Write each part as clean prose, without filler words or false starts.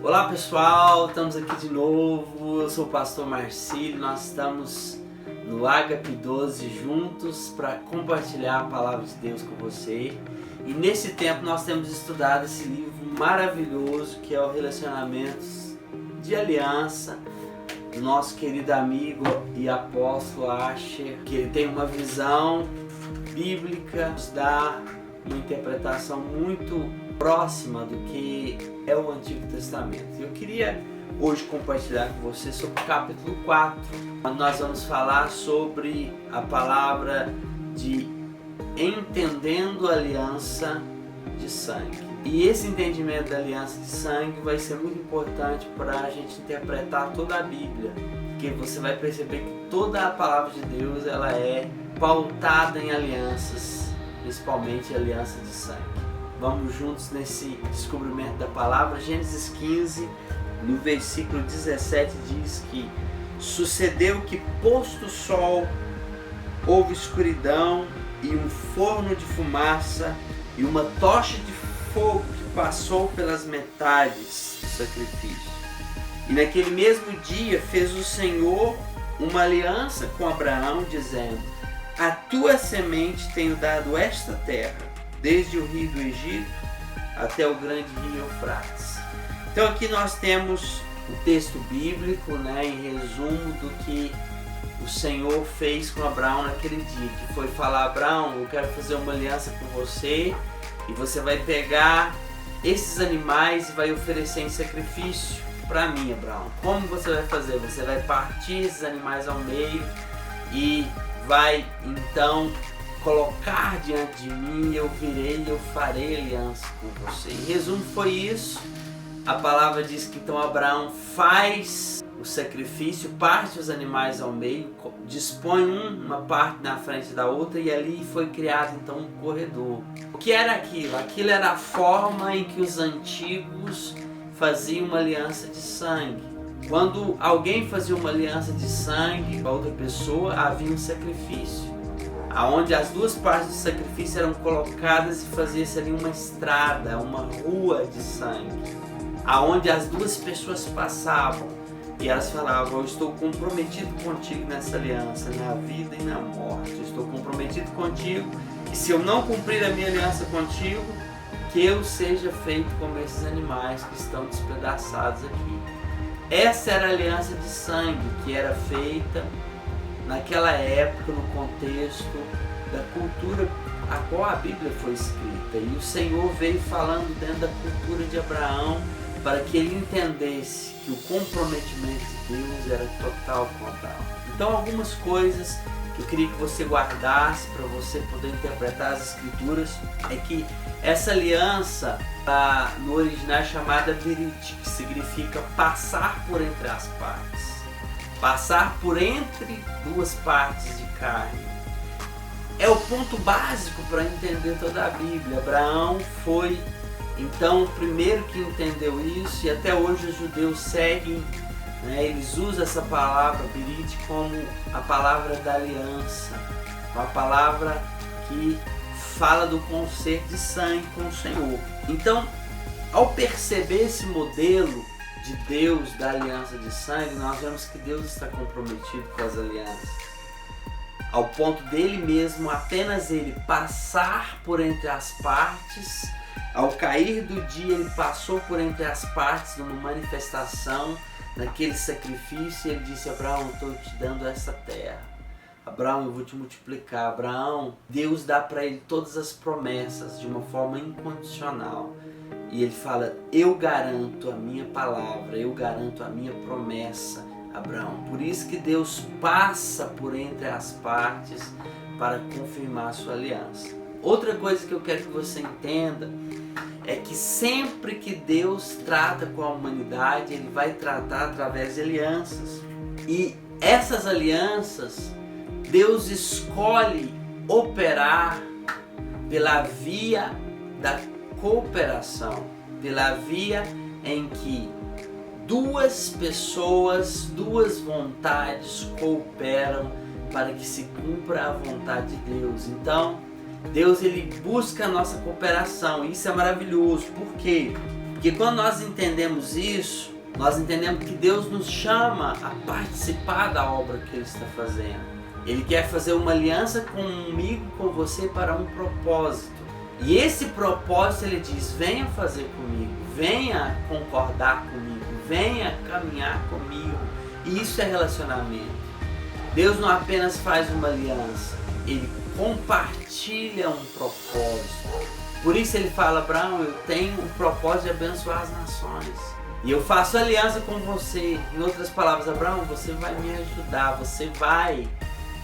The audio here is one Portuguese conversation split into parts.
Olá pessoal, estamos aqui de novo. Eu sou o pastor Marcílio, nós estamos no Ágape 12 juntos para compartilhar a palavra de Deus com você. E nesse tempo nós temos estudado esse livro maravilhoso que é o Relacionamentos de Aliança, do nosso querido amigo e apóstolo Asher, que ele tem uma visão bíblica, nos dá uma interpretação muito próxima do que é o Antigo Testamento. Eu queria hoje compartilhar com você sobre o capítulo 4, onde nós vamos falar sobre a palavra de entendendo a aliança de sangue. E esse entendimento da aliança de sangue vai ser muito importante para a gente interpretar toda a Bíblia, porque você vai perceber que toda a palavra de Deus ela é pautada em alianças, principalmente aliança de sangue. Vamos juntos nesse descobrimento da palavra. Gênesis 15, no versículo 17, diz que sucedeu que, posto o sol, houve escuridão e um forno de fumaça e uma tocha de fogo que passou pelas metades do sacrifício. E naquele mesmo dia fez o Senhor uma aliança com Abraão, dizendo: a tua semente tenho dado esta terra, desde o rio do Egito até o grande rio Eufrates. Então aqui nós temos o texto bíblico, em resumo do que o Senhor fez com Abraão naquele dia, que foi falar: Abraão, eu quero fazer uma aliança com você e você vai pegar esses animais e vai oferecer em sacrifício para mim, Abraão. Como você vai fazer? Você vai partir esses animais ao meio e vai então colocar diante de mim, eu virei e eu farei aliança com você. Em resumo foi isso. A palavra diz que então Abraão faz o sacrifício, parte os animais ao meio, dispõe uma parte na frente da outra e ali foi criado então um corredor. O que era aquilo? Aquilo era a forma em que os antigos faziam uma aliança de sangue. Quando alguém fazia uma aliança de sangue com a outra pessoa, havia um sacrifício, aonde as duas partes do sacrifício eram colocadas e fazia-se ali uma estrada, uma rua de sangue, aonde as duas pessoas passavam e elas falavam: eu estou comprometido contigo nessa aliança, na vida e na morte, eu estou comprometido contigo e se eu não cumprir a minha aliança contigo, que eu seja feito como esses animais que estão despedaçados aqui. Essa era a aliança de sangue que era feita naquela época, no contexto da cultura a qual a Bíblia foi escrita. E o Senhor veio falando dentro da cultura de Abraão para que ele entendesse que o comprometimento de Deus era total com Abraão. Então, algumas coisas que eu queria que você guardasse para você poder interpretar as Escrituras é que essa aliança, no original, é chamada berit, que significa passar por entre as partes. Passar por entre duas partes de carne. É o ponto básico para entender toda a Bíblia. Abraão foi, então, o primeiro que entendeu isso, e até hoje os judeus seguem, eles usam essa palavra berit como a palavra da aliança, uma palavra que fala do concerto de sangue com o Senhor. Então, ao perceber esse modelo de Deus da aliança de sangue, nós vemos que Deus está comprometido com as alianças, ao ponto dele mesmo, apenas ele passar por entre as partes. Ao cair do dia, ele passou por entre as partes numa manifestação, naquele sacrifício, e ele disse: Abraão, eu estou te dando essa terra. Abraão, eu vou te multiplicar. Abraão, Deus dá para ele todas as promessas de uma forma incondicional. E ele fala: eu garanto a minha palavra, eu garanto a minha promessa, Abraão. Por isso que Deus passa por entre as partes para confirmar a sua aliança. Outra coisa que eu quero que você entenda é que sempre que Deus trata com a humanidade, Ele vai tratar através de alianças. E essas alianças, Deus escolhe operar pela via da cooperação, pela via em que duas pessoas, duas vontades cooperam para que se cumpra a vontade de Deus. Então, Deus ele busca a nossa cooperação. Isso é maravilhoso. Por quê? Porque quando nós entendemos isso, nós entendemos que Deus nos chama a participar da obra que Ele está fazendo. Ele quer fazer uma aliança comigo, com você, para um propósito. E esse propósito Ele diz, venha fazer comigo, venha concordar comigo, venha caminhar comigo. E isso é relacionamento. Deus não apenas faz uma aliança, Ele compartilha um propósito. Por isso Ele fala, Abraão, eu tenho o propósito de abençoar as nações. E eu faço aliança com você. Em outras palavras, Abraão, você vai me ajudar, você vai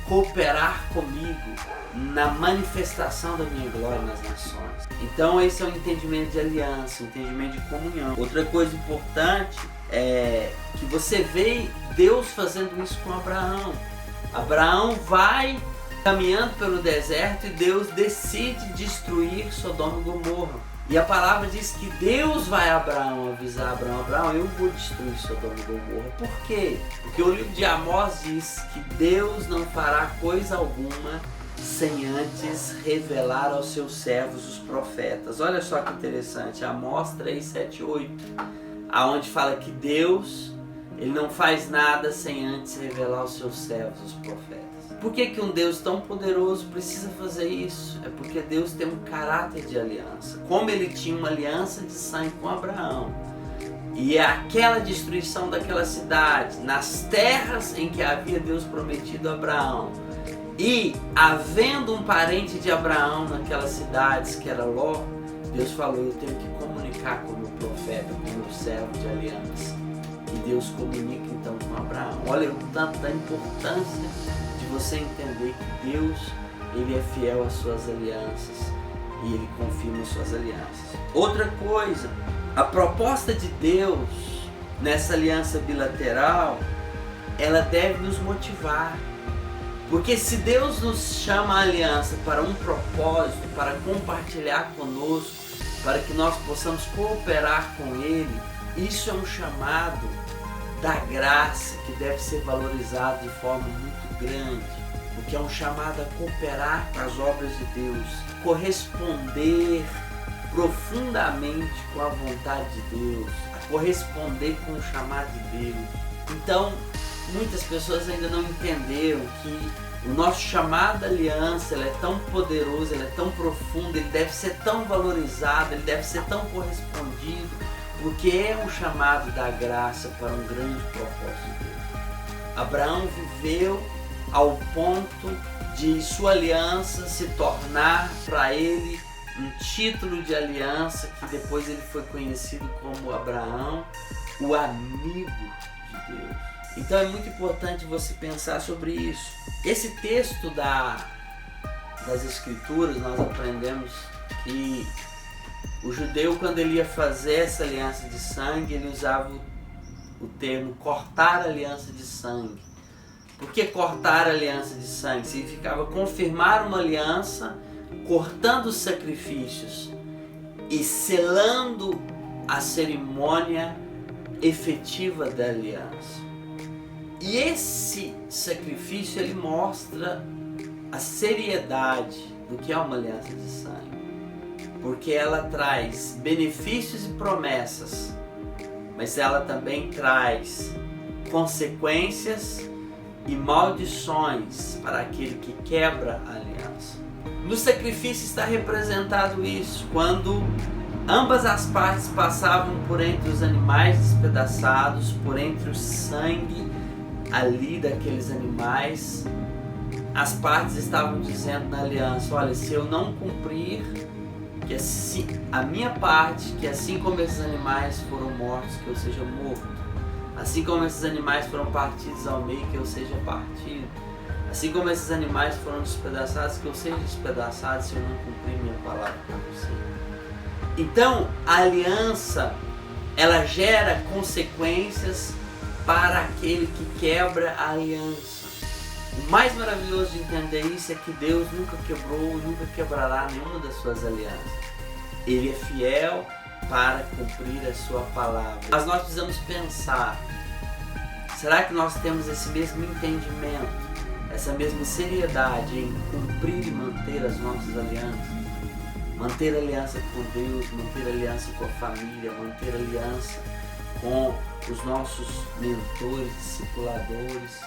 cooperar comigo na manifestação da minha glória nas nações. Então esse é o entendimento de aliança, o entendimento de comunhão. Outra coisa importante é que você vê Deus fazendo isso com Abraão. Abraão vai caminhando pelo deserto e Deus decide destruir Sodoma e Gomorra. E a palavra diz que Deus vai a Abraão avisar Abraão, eu vou destruir Sodoma e Gomorra. Por quê? Porque o livro de Amós diz que Deus não fará coisa alguma sem antes revelar aos seus servos os profetas. Olha só que interessante, Amós 3, 7, 8, aonde fala que Deus, Ele não faz nada sem antes revelar aos seus servos os profetas. Por que um Deus tão poderoso precisa fazer isso? É porque Deus tem um caráter de aliança. Como Ele tinha uma aliança de sangue com Abraão, e aquela destruição daquela cidade, nas terras em que havia Deus prometido a Abraão, e havendo um parente de Abraão naquelas cidades, que era Ló, Deus falou, eu tenho que comunicar com o meu profeta, com o meu servo de aliança. E Deus comunica então com Abraão. Olha o tanto da importância de você entender que Deus, Ele é fiel às suas alianças e Ele confirma as suas alianças. Outra coisa, a proposta de Deus nessa aliança bilateral, ela deve nos motivar. Porque se Deus nos chama a aliança para um propósito, para compartilhar conosco, para que nós possamos cooperar com Ele, isso é um chamado da graça que deve ser valorizado de forma muito grande, porque é um chamado a cooperar com as obras de Deus, corresponder profundamente com a vontade de Deus, a corresponder com o chamado de Deus. Então, muitas pessoas ainda não entenderam que o nosso chamado à aliança, ele é tão poderoso, ele é tão profundo, ele deve ser tão valorizado, ele deve ser tão correspondido, porque é um chamado da graça para um grande propósito de Deus. Abraão viveu ao ponto de sua aliança se tornar para ele um título de aliança, que depois ele foi conhecido como Abraão, o amigo de Deus. Então é muito importante você pensar sobre isso. Esse texto das Escrituras, nós aprendemos que o judeu, quando ele ia fazer essa aliança de sangue, ele usava o termo cortar a aliança de sangue. Por que cortar a aliança de sangue? Significava confirmar uma aliança, cortando os sacrifícios e selando a cerimônia efetiva da aliança. E esse sacrifício, ele mostra a seriedade do que é uma aliança de sangue, porque ela traz benefícios e promessas, mas ela também traz consequências e maldições para aquele que quebra a aliança. No sacrifício está representado isso, quando ambas as partes passavam por entre os animais despedaçados, por entre o sangue ali daqueles animais, as partes estavam dizendo na aliança, olha, se eu não cumprir que assim, a minha parte, que assim como esses animais foram mortos, que eu seja morto, assim como esses animais foram partidos ao meio, que eu seja partido, assim como esses animais foram despedaçados, que eu seja despedaçado, se eu não cumprir minha palavra com você. Então a aliança, ela gera consequências para aquele que quebra a aliança. O mais maravilhoso de entender isso é que Deus nunca quebrou e nunca quebrará nenhuma das suas alianças. Ele é fiel para cumprir a sua palavra. Mas nós precisamos pensar, será que nós temos esse mesmo entendimento, essa mesma seriedade em cumprir e manter as nossas alianças? Manter aliança com Deus, manter aliança com a família, manter aliança com os nossos mentores, discipuladores,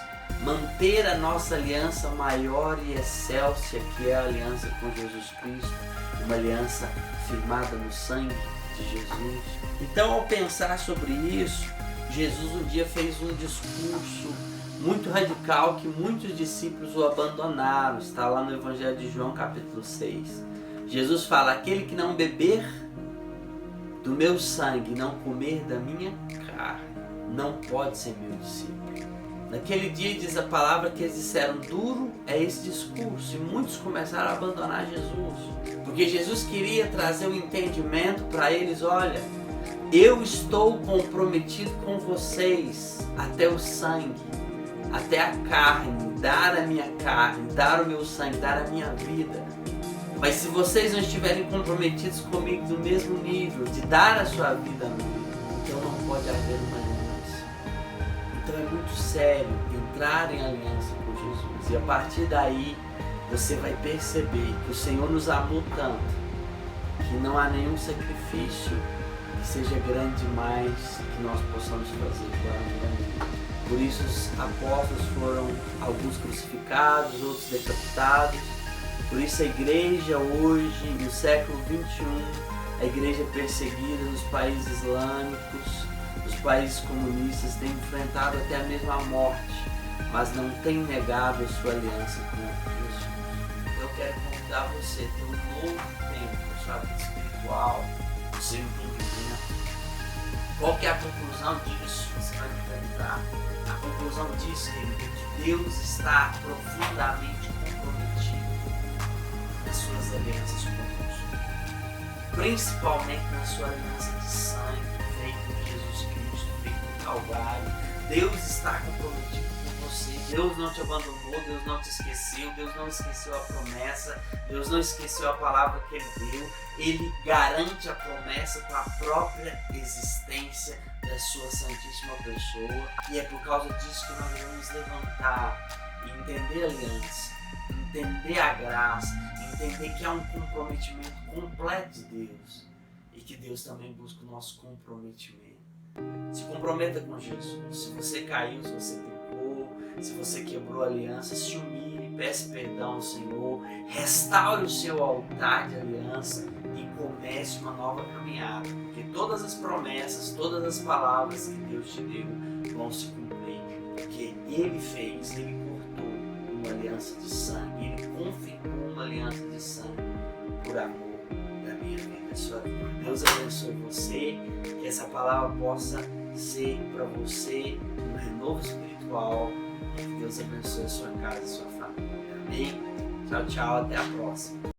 manter a nossa aliança maior e excelsa, que é a aliança com Jesus Cristo, uma aliança firmada no sangue de Jesus. Então, ao pensar sobre isso, Jesus um dia fez um discurso muito radical que muitos discípulos o abandonaram. Está lá no Evangelho de João, capítulo 6. Jesus fala: aquele que não beber do meu sangue, não comer da minha carne, não pode ser meu discípulo. Naquele dia diz a palavra que eles disseram: duro é esse discurso, e muitos começaram a abandonar Jesus, porque Jesus queria trazer o entendimento para eles: olha, eu estou comprometido com vocês até o sangue, até a carne, dar a minha carne, dar o meu sangue, dar a minha vida. Mas se vocês não estiverem comprometidos comigo no mesmo nível de dar a sua vida a mim, então não pode haver uma aliança. Então é muito sério entrar em aliança com Jesus. E a partir daí você vai perceber que o Senhor nos amou tanto que não há nenhum sacrifício que seja grande demais que nós possamos fazer por amor a Ele. Por isso os apóstolos foram alguns crucificados, outros decapitados. Por isso a igreja hoje, no século XXI, a igreja perseguida nos países islâmicos, nos países comunistas, tem enfrentado até a mesma morte, mas não tem negado a sua aliança com Jesus. Eu quero convidar você a ter um novo tempo na sua vida espiritual, no seu entendimento. Qual que é a conclusão disso? Você vai mentalizar. A conclusão disso, querido, é que Deus está profundamente comprometido nas suas alianças conosco, principalmente na sua aliança de sangue feita em Jesus Cristo, feita no Calvário. Deus está comprometido com você. Deus não te abandonou, Deus não te esqueceu, Deus não esqueceu a promessa, Deus não esqueceu a palavra que Ele deu. Ele garante a promessa com a própria existência da sua Santíssima Pessoa, e é por causa disso que nós devemos levantar e entender a aliança, entender a graça, entender que há um comprometimento completo de Deus e que Deus também busca o nosso comprometimento. Se comprometa com Jesus. Se você caiu, se você pecou, se você quebrou a aliança, se humilhe, peça perdão ao Senhor, restaure o seu altar de aliança e comece uma nova caminhada, porque todas as promessas, todas as palavras que Deus te deu vão se cumprir, porque Ele fez, Ele cortou uma aliança de sangue, Ele confirmou uma aliança de sangue por amor da minha vida, da sua vida. Deus abençoe você, que essa palavra possa ser para você um renovo espiritual, que Deus abençoe a sua casa e a sua família. Amém? Tchau, tchau, até a próxima.